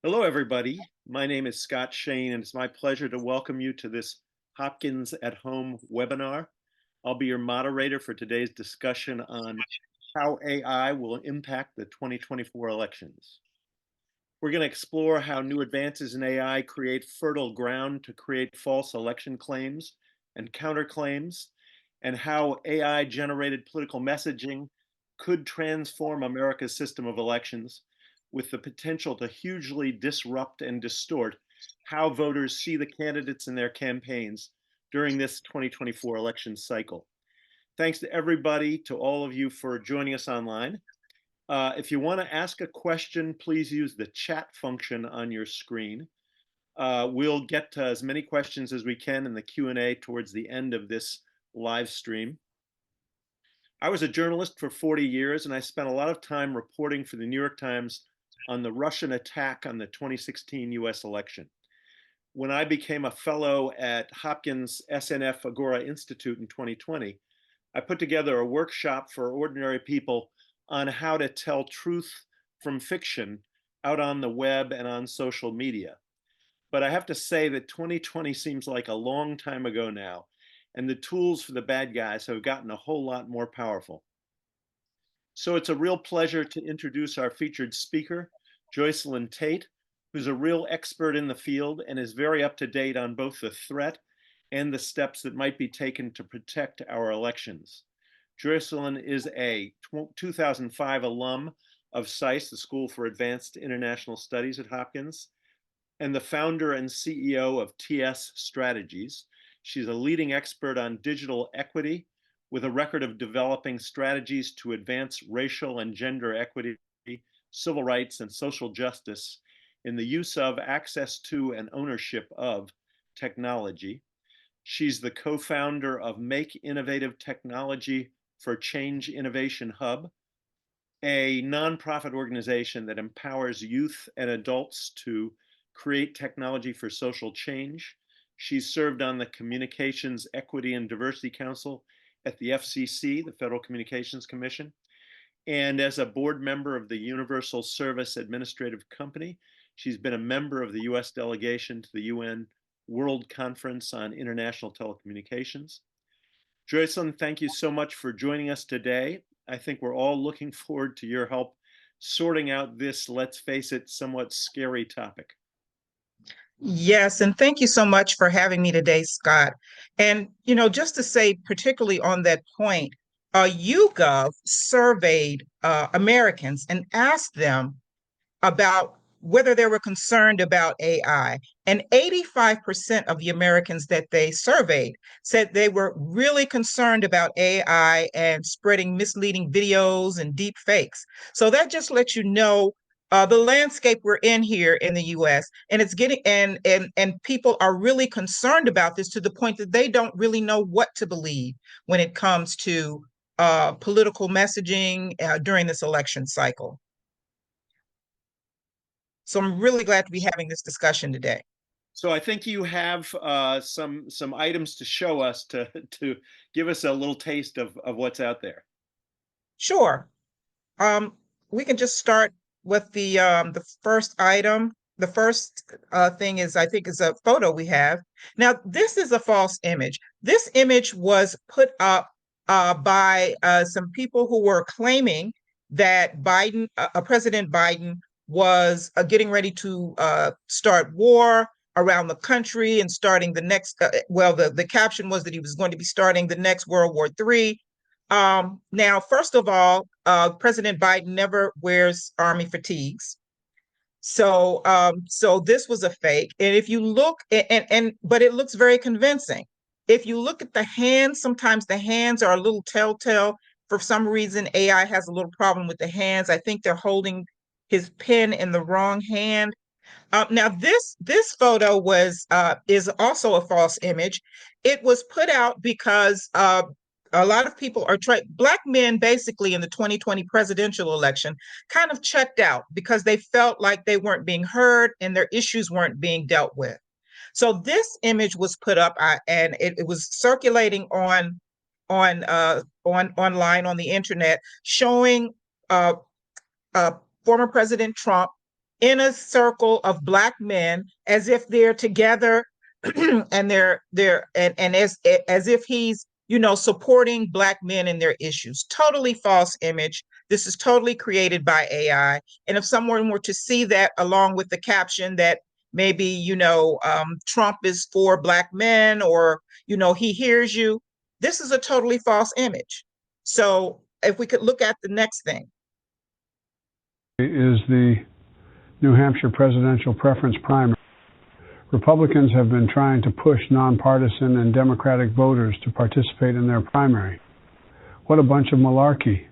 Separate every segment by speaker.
Speaker 1: Hello, everybody. My name is Scott Shane, and it's my pleasure to welcome you to this Hopkins at Home webinar. I'll be your moderator for today's discussion on how AI will impact the 2024 elections. We're going to explore how new advances in AI create fertile ground to create false election claims and counterclaims, and how AI-generated political messaging could transform America's system of elections with the potential to hugely disrupt and distort how voters see the candidates and their campaigns during this 2024 election cycle. Thanks to everybody, to all of you for joining us online. If you want to ask a question, please use the chat function on your screen. We'll get to as many questions as we can in the Q&A towards the end of this live stream. I was a journalist for 40 years, and I spent a lot of time reporting for the New York Times on the Russian attack on the 2016 US election. When I became a fellow at Hopkins SNF Agora Institute in 2020, I put together a workshop for ordinary people on how to tell truth from fiction out on the web and on social media. But I have to say that 2020 seems like a long time ago now, and the tools for the bad guys have gotten a whole lot more powerful. So it's a real pleasure to introduce our featured speaker, Joycelyn Tate, who's a real expert in the field and is very up to date on both the threat and the steps that might be taken to protect our elections. Joycelyn is a 2005 alum of SAIS, the School for Advanced International Studies at Hopkins, and the founder and CEO of TS Strategies. She's a leading expert on digital equity with a record of developing strategies to advance racial and gender equity, civil rights, and social justice in the use of, access to, and ownership of technology. She's the co-founder of Make Innovative Technology for Change Innovation Hub, a nonprofit organization that empowers youth and adults to create technology for social change. She's served on the Communications Equity and Diversity Council at the FCC, the Federal Communications Commission, and as a board member of the Universal Service Administrative Company. She's been a member of the US delegation to the UN World Conference on International Telecommunications. Joycelyn, thank you so much for joining us today. I think we're all looking forward to your help sorting out this, let's face it, somewhat scary topic.
Speaker 2: Yes, and thank you so much for having me today, Scott. And, just to say, particularly on that point, YouGov surveyed Americans and asked them about whether they were concerned about AI. And 85% of the Americans that they surveyed said they were really concerned about AI and spreading misleading videos and deep fakes. So that just lets you know the landscape we're in here in the US, and it's getting and people are really concerned about this to the point that they don't really know what to believe when it comes to political messaging during this election cycle. So I'm really glad to be having this discussion today.
Speaker 1: So I think you have some items to show us to give us a little taste of what's out there.
Speaker 2: Sure. We can just start with the first item. The first thing is, I think, is a photo we have. Now, this is a false image. This image was put up by some people who were claiming that President Biden was getting ready to start war around the country and starting the next, the caption was that he was going to be starting the next World War III. Now, first of all, President Biden never wears army fatigues. So this was a fake. And if you look, but it looks very convincing. If you look at the hands, sometimes the hands are a little telltale. For some reason, AI has a little problem with the hands. I think they're holding his pen in the wrong hand. Now, this photo is also a false image. It was put out because a lot of people are Black men basically in the 2020 presidential election kind of checked out because they felt like they weren't being heard and their issues weren't being dealt with. So this image was put up and it was circulating online on the internet, showing former President Trump in a circle of Black men as if they're together and and as if he's, you know, supporting Black men in their issues. Totally false image. This is totally created by AI. And if someone were to see that along with the caption that maybe, you know, Trump is for Black men, or, you know, he hears you, this is a totally false image. So if we could look at the next thing.
Speaker 3: Is the New Hampshire presidential preference primary. Republicans have been trying to push nonpartisan and Democratic voters to participate in their primary. What a bunch of malarkey.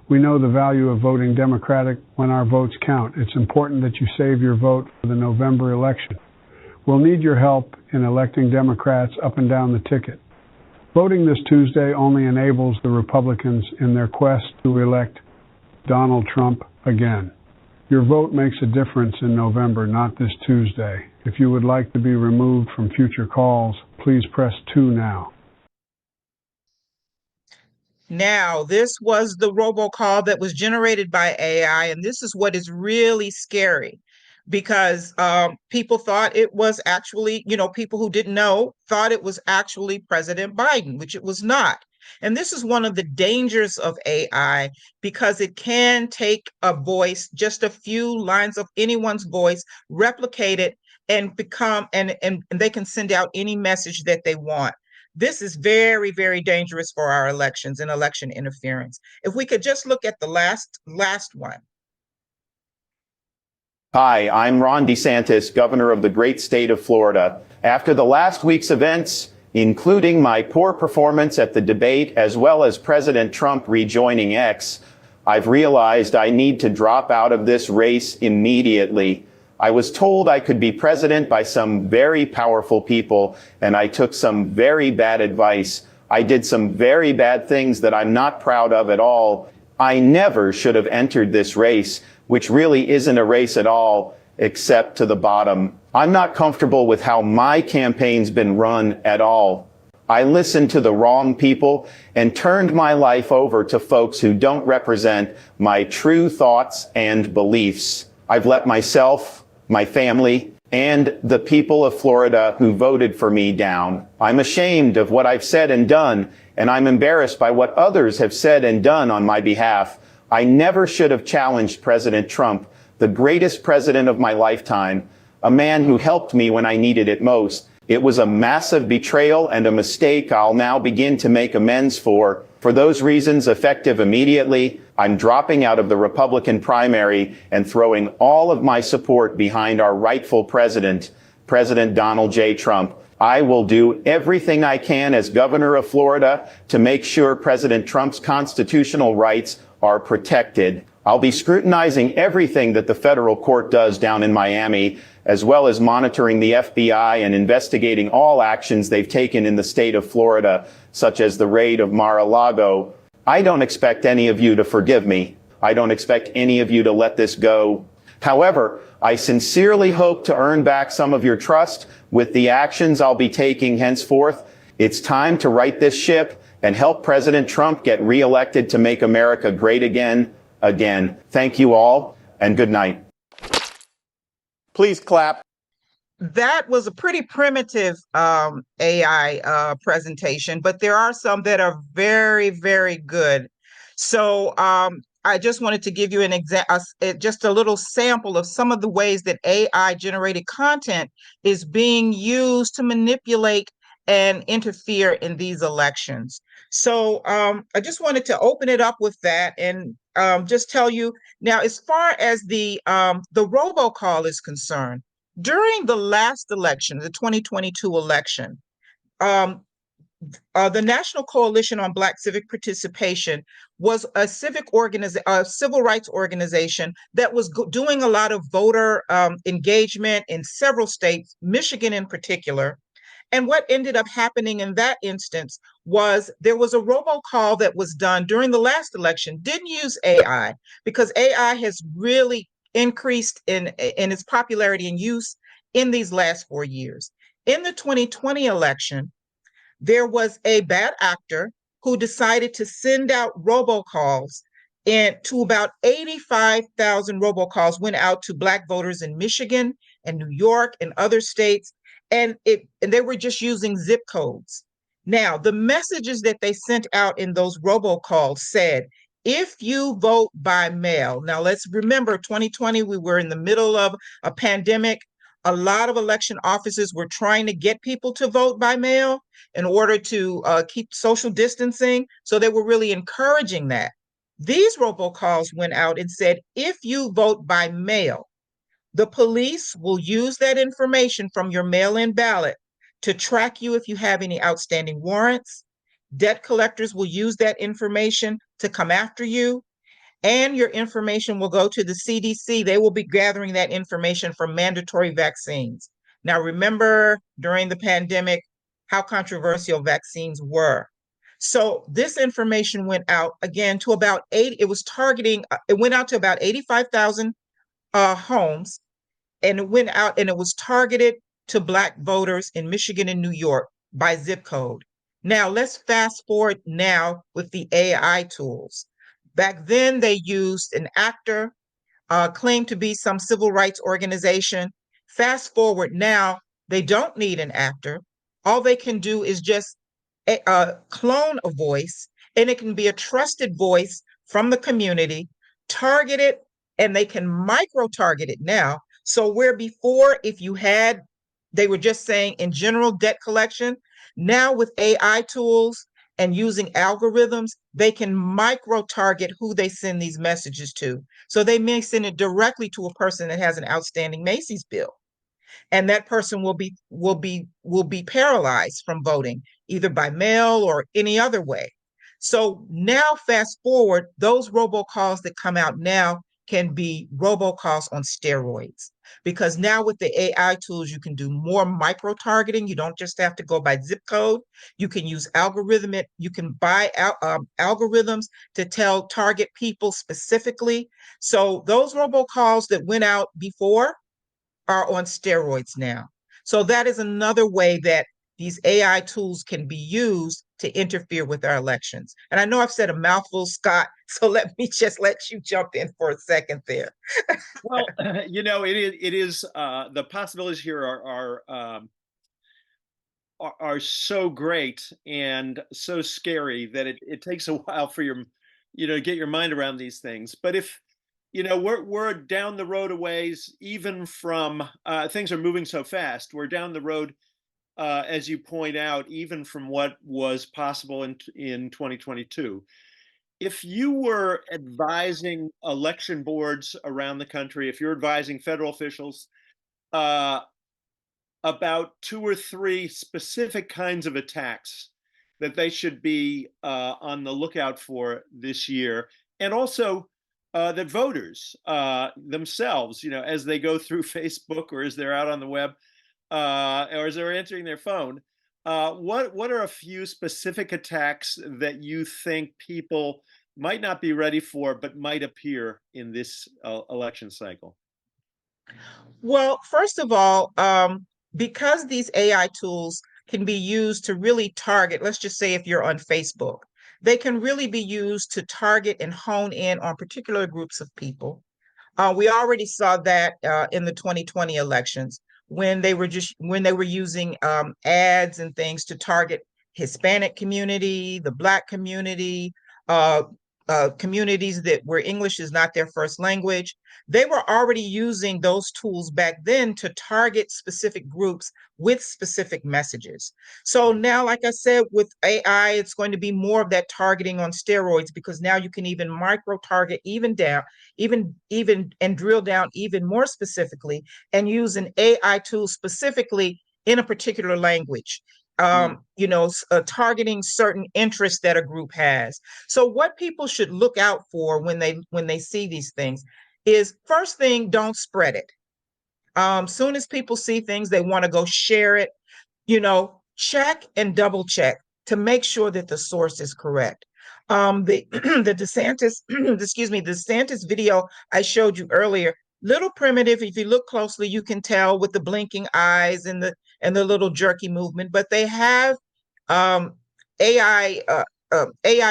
Speaker 3: We know the value of voting Democratic when our votes count. It's important that you save your vote for the November election. We'll need your help in electing Democrats up and down the ticket. Voting this Tuesday only enables the Republicans in their quest to elect Donald Trump again. Your vote makes a difference in November, not this Tuesday. If you would like to be removed from future calls, please press 2 now.
Speaker 2: Now, this was the robocall that was generated by AI, and this is what is really scary, because people thought it was actually, you know, people who didn't know thought it was actually President Biden, which it was not. And this is one of the dangers of AI, because it can take a voice, just a few lines of anyone's voice, replicate it, and become, and they can send out any message that they want. This is very, very dangerous for our elections and election interference. If we could just look at the last one.
Speaker 4: Hi, I'm Ron DeSantis, governor of the great state of Florida. After the last week's events, including my poor performance at the debate, as well as President Trump rejoining X, I've realized I need to drop out of this race immediately. I was told I could be president by some very powerful people, and I took some very bad advice. I did some very bad things that I'm not proud of at all. I never should have entered this race, which really isn't a race at all, except to the bottom. I'm not comfortable with how my campaign's been run at all. I listened to the wrong people and turned my life over to folks who don't represent my true thoughts and beliefs. I've let myself, my family, and the people of Florida who voted for me down. I'm ashamed of what I've said and done, and I'm embarrassed by what others have said and done on my behalf. I never should have challenged President Trump, the greatest president of my lifetime, a man who helped me when I needed it most. It was a massive betrayal and a mistake I'll now begin to make amends for. For those reasons, effective immediately, I'm dropping out of the Republican primary and throwing all of my support behind our rightful president, President Donald J. Trump. I will do everything I can as governor of Florida to make sure President Trump's constitutional rights are protected. I'll be scrutinizing everything that the federal court does down in Miami, as well as monitoring the FBI and investigating all actions they've taken in the state of Florida, such as the raid of Mar-a-Lago. I don't expect any of you to forgive me. I don't expect any of you to let this go. However, I sincerely hope to earn back some of your trust with the actions I'll be taking henceforth. It's time to right this ship and help President Trump get reelected to make America great again. Thank you all, and good night. Please clap.
Speaker 2: That was a pretty primitive AI presentation, but there are some that are very, very good. So I just wanted to give you an just a little sample of some of the ways that AI generated content is being used to manipulate and interfere in these elections. So I just wanted to open it up with that and just tell you now, as far as the robocall is concerned, during the last election, the 2022 election, the National Coalition on Black Civic Participation was a civil rights organization that was doing a lot of voter engagement in several states, Michigan in particular. And what ended up happening in that instance was there was a robocall that was done during the last election, didn't use AI, because AI has really increased in its popularity and use in these last 4 years. In the 2020 election, there was a bad actor who decided to send out robocalls and to about 85,000 robocalls went out to Black voters in Michigan and New York and other states, and they were just using zip codes. Now, the messages that they sent out in those robocalls said, if you vote by mail. Now, let's remember 2020, we were in the middle of a pandemic. A lot of election offices were trying to get people to vote by mail in order to keep social distancing. So they were really encouraging that. These robocalls went out and said, if you vote by mail, the police will use that information from your mail-in ballot to track you if you have any outstanding warrants. Debt collectors will use that information to come after you, and your information will go to the CDC. They will be gathering that information for mandatory vaccines. Now, remember during the pandemic how controversial vaccines were. So this information went out again to about it went out to about 85,000 homes, and it went out and it was targeted to Black voters in Michigan and New York by zip code. Now let's fast forward now with the AI tools. Back then they used an actor, claimed to be some civil rights organization. Fast forward now, they don't need an actor. All they can do is just clone a voice, and it can be a trusted voice from the community, target it, and they can micro target it now. So where before, if you had, they were just saying in general debt collection, now with AI tools and using algorithms, they can micro target who they send these messages to. So they may send it directly to a person that has an outstanding Macy's bill, and that person will be paralyzed from voting either by mail or any other way. So now fast forward, those robocalls that come out now can be robocalls on steroids, because now with the AI tools you can do more micro targeting. You don't just have to go by zip code. You can use you can buy algorithms to target people specifically. So those robocalls that went out before are on steroids now. So that is another way that these AI tools can be used to interfere with our elections. And I know I've said a mouthful, Scott, so let me just let you jump in for a second there.
Speaker 1: Well, it is the possibilities here are so great and so scary that it takes a while for your, to get your mind around these things. But if we're down the road a ways, even from things are moving so fast. We're down the road, as you point out, even from what was possible in 2022. If you were advising election boards around the country, if you're advising federal officials about 2 or 3 specific kinds of attacks that they should be on the lookout for this year, and also that voters themselves, as they go through Facebook or as they're out on the web or as they're answering their phone, what are a few specific attacks that you think people might not be ready for but might appear in this election cycle?
Speaker 2: Well, first of all, because these AI tools can be used to really target, let's just say if you're on Facebook, they can really be used to target and hone in on particular groups of people. We already saw that in the 2020 elections when they were using ads and things to target Hispanic community, the Black community, communities where English is not their first language. They were already using those tools back then to target specific groups with specific messages. So now, like I said, with AI, it's going to be more of that targeting on steroids, because now you can even micro target even and drill down even more specifically and use an AI tool specifically in a particular language. Targeting certain interests that a group has. So what people should look out for when they see these things is, first thing, don't spread it. Soon as people see things, they want to go share it. Check and double check to make sure that the source is correct. The the DeSantis, excuse me, the DeSantis video I showed you earlier, little primitive. If you look closely, you can tell with the blinking eyes and the little jerky movement. But they have AI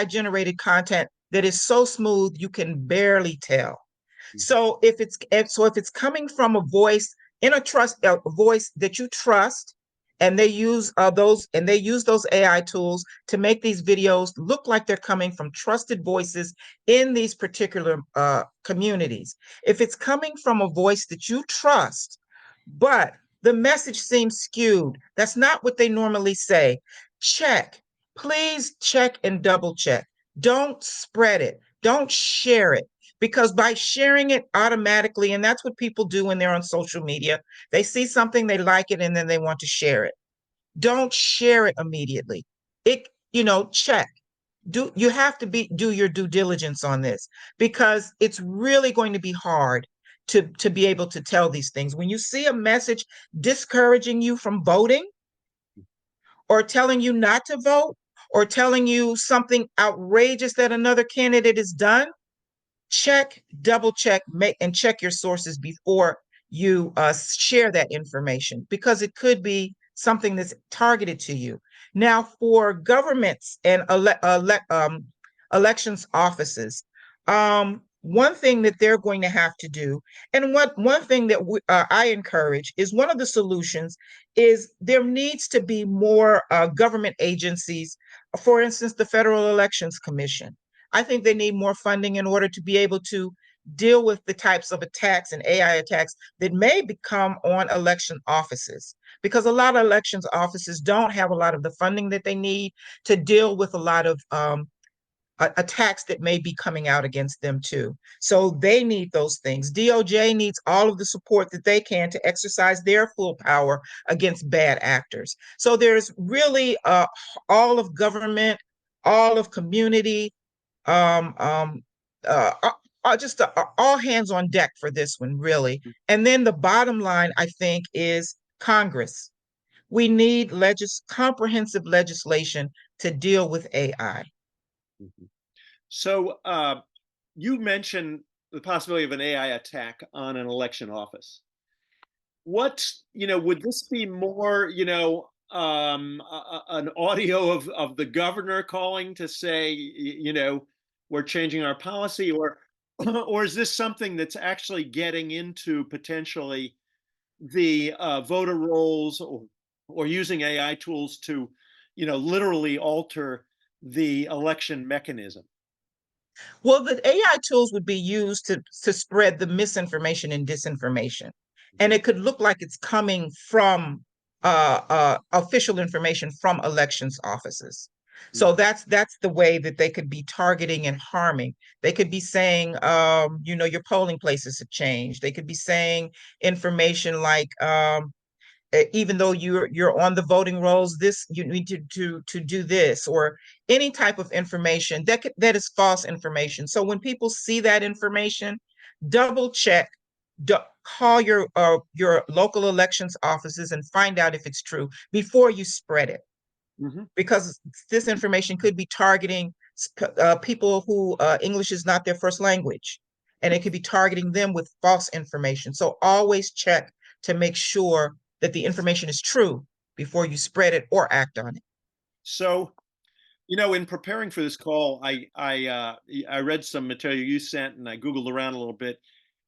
Speaker 2: generated content that is so smooth you can barely tell. So if it's coming from a voice a voice that you trust, and they use those AI tools to make these videos look like they're coming from trusted voices in these particular communities. If it's coming from a voice that you trust, but the message seems skewed, that's not what they normally say. Check, please check and double check. Don't spread it. Don't share it, because by sharing it automatically, and that's what people do when they're on social media, they see something, they like it, and then they want to share it. Don't share it immediately. Check. You have to do your due diligence on this, because it's really going to be hard to be able to tell these things. When you see a message discouraging you from voting, or telling you not to vote, or telling you something outrageous that another candidate has done, check, double check, and check your sources before you share that information, because it could be something that's targeted to you. Now, for governments and elections offices, one thing that they're going to have to do, and one thing that I encourage, is one of the solutions is there needs to be more government agencies. For instance, the Federal Elections Commission. I think they need more funding in order to be able to deal with the types of attacks and AI attacks that may become on election offices, because a lot of elections offices don't have a lot of the funding that they need to deal with a lot of attacks that may be coming out against them too. So they need those things. DOJ needs all of the support that they can to exercise their full power against bad actors. So there's really all of government, all of community, um, um, just all hands on deck for this one, really. And then the bottom line, I think, is Congress. We need comprehensive legislation to deal with AI.
Speaker 1: So you mentioned the possibility of an AI attack on an election office. Would this be more, an audio of the governor calling to say, we're changing our policy, or is this something that's actually getting into potentially the voter rolls, or using AI tools to, literally alter the election mechanism?
Speaker 2: Well, the AI tools would be used to spread the misinformation and disinformation. And it could look like it's coming from official information from elections offices. So that's the way that they could be targeting and harming. They could be saying, your polling places have changed. They could be saying information like, even though you're on the voting rolls, this you need to do this, or any type of information that is false information. So when people see that information, double check, call your local elections offices and find out if it's true before you spread it. Because this information could be targeting people who English is not their first language, and it could be targeting them with false information. So always check to make sure that the information is true before you spread it or act on it.
Speaker 1: So, in preparing for this call, I read some material you sent, and I Googled around a little bit,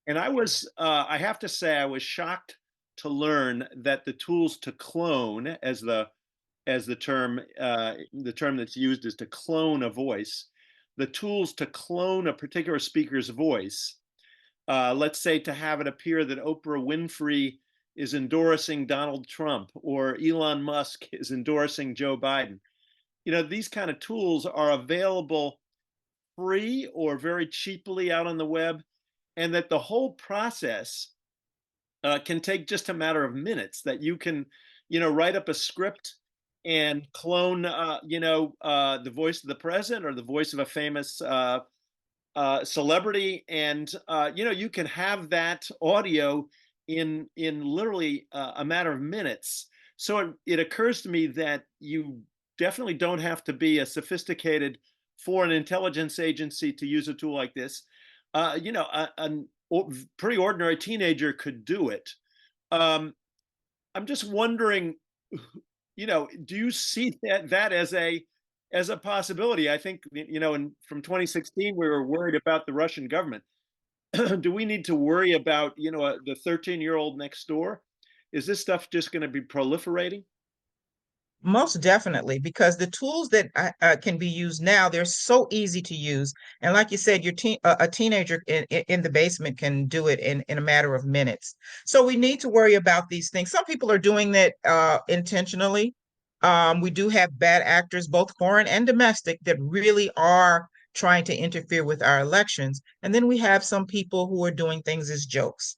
Speaker 1: and I have to say, I was shocked to learn that the tools to clone, as the term that's used is to clone a voice, the tools to clone a particular speaker's voice, let's say to have it appear that Oprah Winfrey is endorsing Donald Trump, or Elon Musk is endorsing Joe Biden. These kind of tools are available free or very cheaply out on the web, and that the whole process can take just a matter of minutes, that you can, write up a script and clone, the voice of the president or the voice of a famous celebrity, and you can have that audio in literally a matter of minutes. So it occurs to me that you definitely don't have to be a sophisticated foreign intelligence agency to use a tool like this. A pretty ordinary teenager could do it. I'm just wondering, do you see that as a as a possibility. I think, from 2016, we were worried about the Russian government. Do we need to worry about, the 13-year-old next door? Is this stuff just going to be proliferating?
Speaker 2: Most definitely, because the tools that can be used now, they're so easy to use. And like you said, a teenager in the basement can do it in a matter of minutes. So we need to worry about these things. Some people are doing that intentionally. We do have bad actors, both foreign and domestic, that really are trying to interfere with our elections. And then we have some people who are doing things as jokes.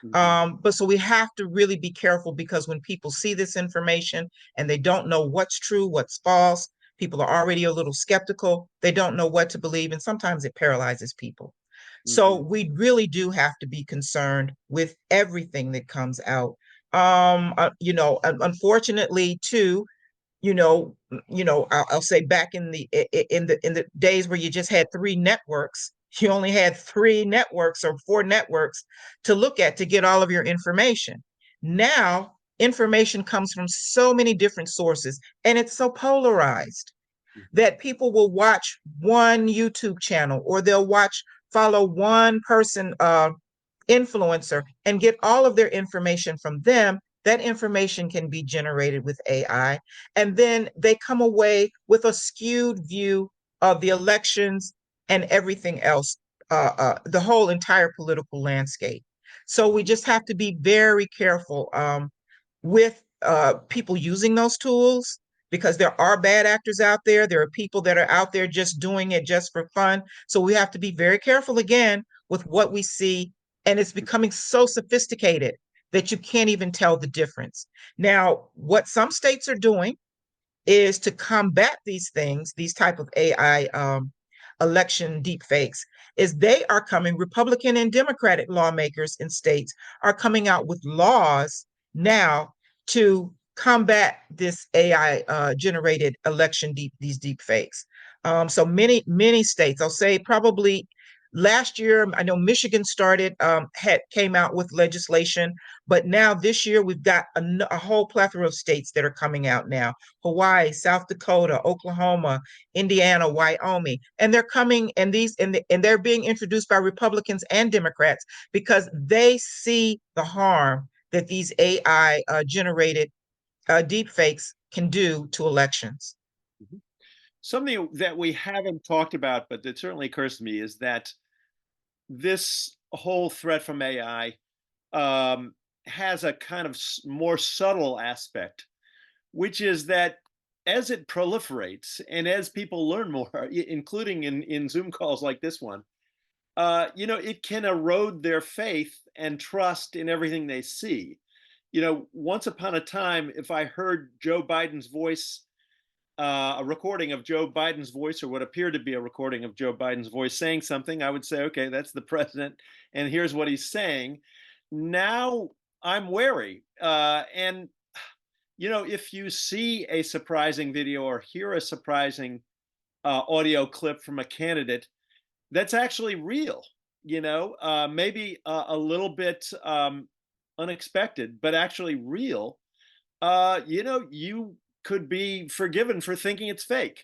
Speaker 1: Mhm.
Speaker 2: But so we have to really be careful, because when people see this information and they don't know what's true, what's false, people are already a little skeptical. They don't know what to believe, and sometimes it paralyzes people. So
Speaker 1: Mhm.
Speaker 2: we really do have to be concerned with everything that comes out. Unfortunately, too, I'll say back in the days where you just had three networks, you only had three networks or four networks to look at to get all of your information. Now, information comes from so many different sources, and it's so polarized that people will watch one YouTube channel, or they'll follow one person, influencer, and get all of their information from them. That information can be generated with AI, and then they come away with a skewed view of the elections and everything else, the whole entire political landscape. So we just have to be very careful with people using those tools, because there are bad actors out there. There are people that are out there just doing it just for fun. So we have to be very careful again with what we see. And it's becoming so sophisticated that you can't even tell the difference. Now, what some states are doing is to combat these things, these type of AI election deepfakes, is they are coming, Republican and Democratic lawmakers in states are coming out with laws now to combat this AI generated these deep fakes. So many states, I'll say probably last year, I know Michigan came out with legislation, but now this year we've got a whole plethora of states that are coming out now: Hawaii, South Dakota, Oklahoma, Indiana, Wyoming, and they're coming, and they're being introduced by Republicans and Democrats, because they see the harm that these AI generated deep fakes can do to elections.
Speaker 1: Mhm. Something that we haven't talked about, but that certainly occurs to me, is that this whole threat from AI has a kind of more subtle aspect, which is that as it proliferates and as people learn more, including in Zoom calls like this one, it can erode their faith and trust in everything they see. Once upon a time, if I heard Joe Biden's voice, a recording of Joe Biden's voice, or what appeared to be a recording of Joe Biden's voice saying something, I would say, okay, that's the president, and here's what he's saying. Now I'm wary. And, if you see a surprising video or hear a surprising audio clip from a candidate that's actually real, maybe a little bit unexpected, but actually real, you could be forgiven for thinking it's fake.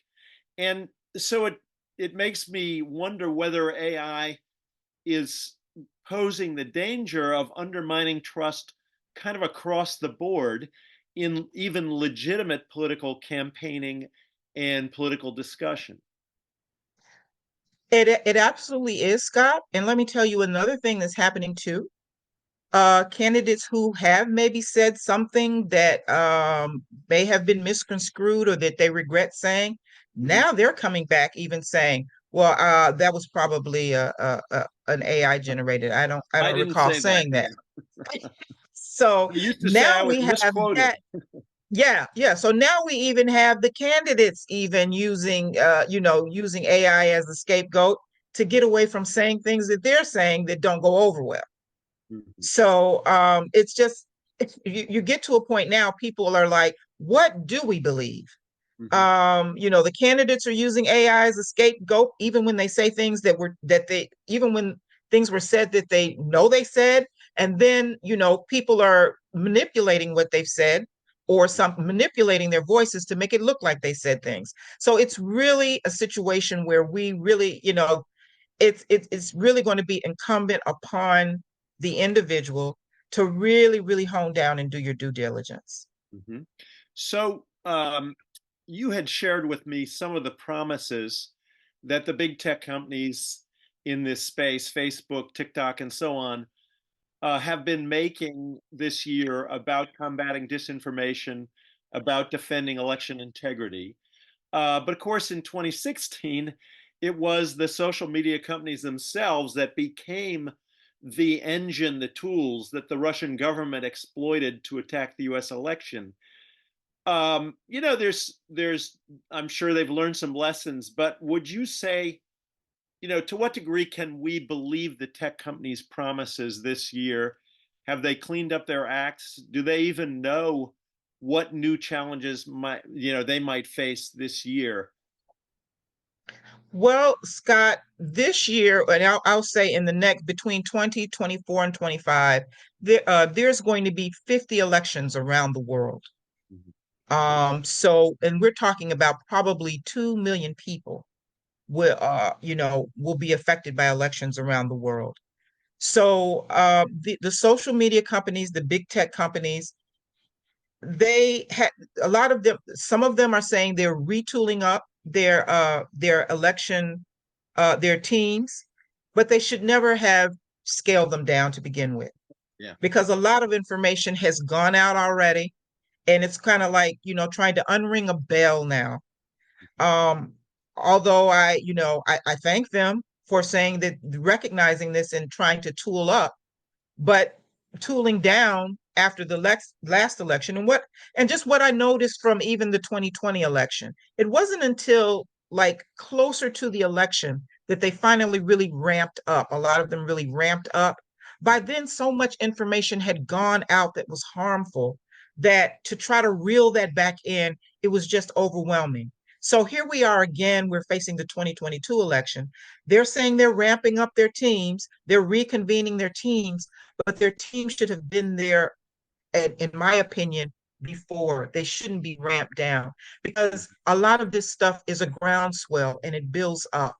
Speaker 1: And so it makes me wonder whether AI is posing the danger of undermining trust kind of across the board in even legitimate political campaigning and political discussion.
Speaker 2: It absolutely is, Scott. And let me tell you another thing that's happening too. Candidates who have maybe said something that may have been misconstrued, or that they regret saying,
Speaker 1: Mhm.
Speaker 2: now they're coming back even saying, well, that was probably an AI generated. I
Speaker 1: I
Speaker 2: don't
Speaker 1: didn't
Speaker 2: recall
Speaker 1: say that.
Speaker 2: saying that.
Speaker 1: Yeah.
Speaker 2: So
Speaker 1: They used to say I
Speaker 2: now
Speaker 1: was
Speaker 2: we have
Speaker 1: misquoted.
Speaker 2: that. Yeah, yeah. So now we even have the candidates even using AI as a scapegoat to get away from saying things that they're saying that don't go over well.
Speaker 1: Mhm.
Speaker 2: So it's just, you get to a point now, people are like, what do we believe?
Speaker 1: Mhm.
Speaker 2: The candidates are using AI as a scapegoat, even when they say things even when things were said that they know they said, and then people are manipulating what they've said. or some manipulating their voices to make it look like they said things. So it's really a situation where we really, it's really going to be incumbent upon the individual to really, really hone down and do your due diligence.
Speaker 1: Mm-hmm. So you had shared with me some of the promises that the big tech companies in this space, Facebook, TikTok, and so on, have been making this year about combating disinformation, about defending election integrity. But of course, in 2016, it was the social media companies themselves that became the engine, the tools that the Russian government exploited to attack the US election. There's, I'm sure they've learned some lessons, but would you say, to what degree can we believe the tech companies' promises this year? Have they cleaned up their acts? Do they even know what new challenges they might face this year?
Speaker 2: Well, Scott, this year, and I'll say in the next between 2024 and 25, there's going to be 50 elections around the world. And we're talking about probably 2 million people will be affected by elections around the world. So the social media companies, the big tech companies, they had a lot of them. Some of them are saying they're retooling up their election their teams, but they should never have scaled them down to begin with.
Speaker 1: Yeah.
Speaker 2: Because a lot of information has gone out already, and it's kind of like trying to unring a bell now. Um, Although I thank them for saying that, recognizing this and trying to tool up, but tooling down after the last election, and just what I noticed from even the 2020 election, it wasn't until like closer to the election that they finally really ramped up. A lot of them really ramped up. By then, so much information had gone out that was harmful that to try to reel that back in, it was just overwhelming. So here we are again, we're facing the 2022 election. They're saying they're ramping up their teams, they're reconvening their teams, but their team should have been there, in my opinion, before. They shouldn't be ramped down, because a lot of this stuff is a groundswell and it builds up.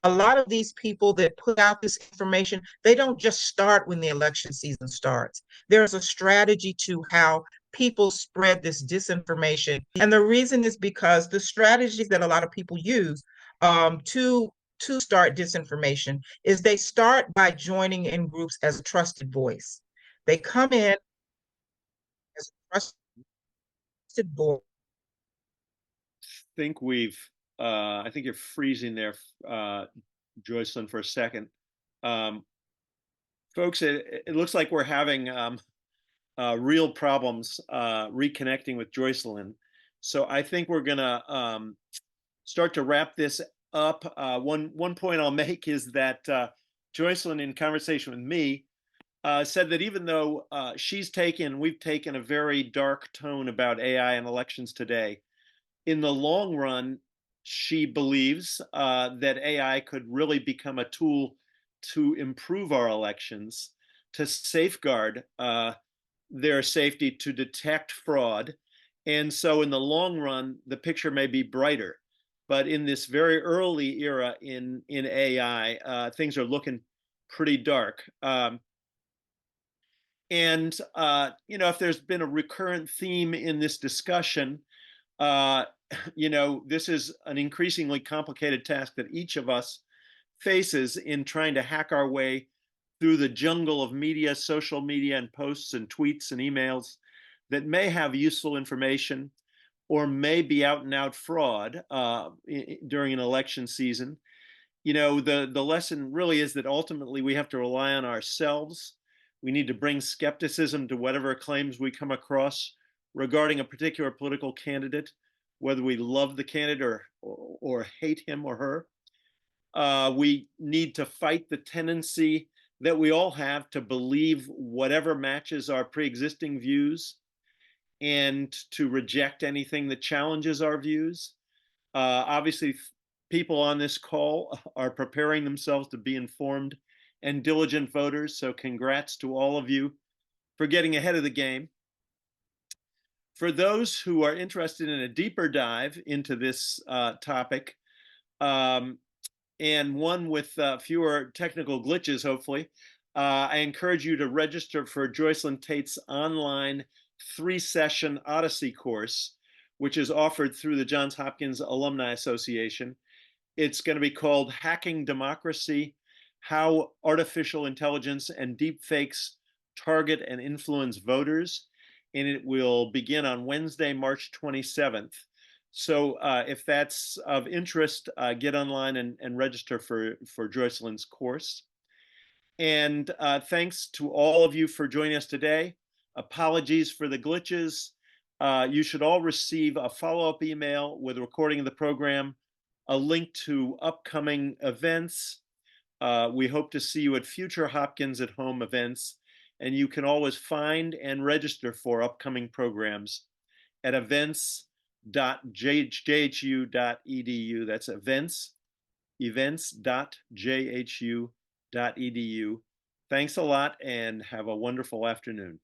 Speaker 2: A lot of these people that put out this information, they don't just start when the election season starts. There's a strategy to how people spread this disinformation. And the reason is because the strategies that a lot of people use to start disinformation is they start by joining in groups as a trusted voice. They come in as a trusted voice.
Speaker 1: I think you're freezing there, Joycelyn, for a second. Folks, it looks like we're having real problems reconnecting with Joycelyn. So I think we're gonna start to wrap this up. One point I'll make is that Joycelyn, in conversation with me, said that even though we've taken a very dark tone about AI and elections today, in the long run, she believes that AI could really become a tool to improve our elections, to safeguard their safety, to detect fraud. And so in the long run, the picture may be brighter. But in this very early era in AI, things are looking pretty dark. If there's been a recurrent theme in this discussion, this is an increasingly complicated task that each of us faces in trying to hack our way through the jungle of media, social media, and posts and tweets and emails that may have useful information or may be out and out fraud during an election season. The lesson really is that ultimately we have to rely on ourselves. We need to bring skepticism to whatever claims we come across regarding a particular political candidate, whether we love the candidate or hate him or her. We need to fight the tendency that we all have to believe whatever matches our pre-existing views and to reject anything that challenges our views. Obviously, people on this call are preparing themselves to be informed and diligent voters, so congrats to all of you for getting ahead of the game. For those who are interested in a deeper dive into this topic, and one with fewer technical glitches, hopefully, I encourage you to register for Joycelyn Tate's online 3-session Odyssey course, which is offered through the Johns Hopkins Alumni Association. It's going to be called Hacking Democracy: How Artificial Intelligence and Deepfakes Target and Influence Voters. And it will begin on Wednesday, March 27th. So if that's of interest, get online and register for Joycelyn's course. And thanks to all of you for joining us today. Apologies for the glitches. You should all receive a follow-up email with a recording of the program, a link to upcoming events. We hope to see you at future Hopkins at Home events, and you can always find and register for upcoming programs at events.jhu.edu. That's events.jhu.edu. Thanks a lot and have a wonderful afternoon.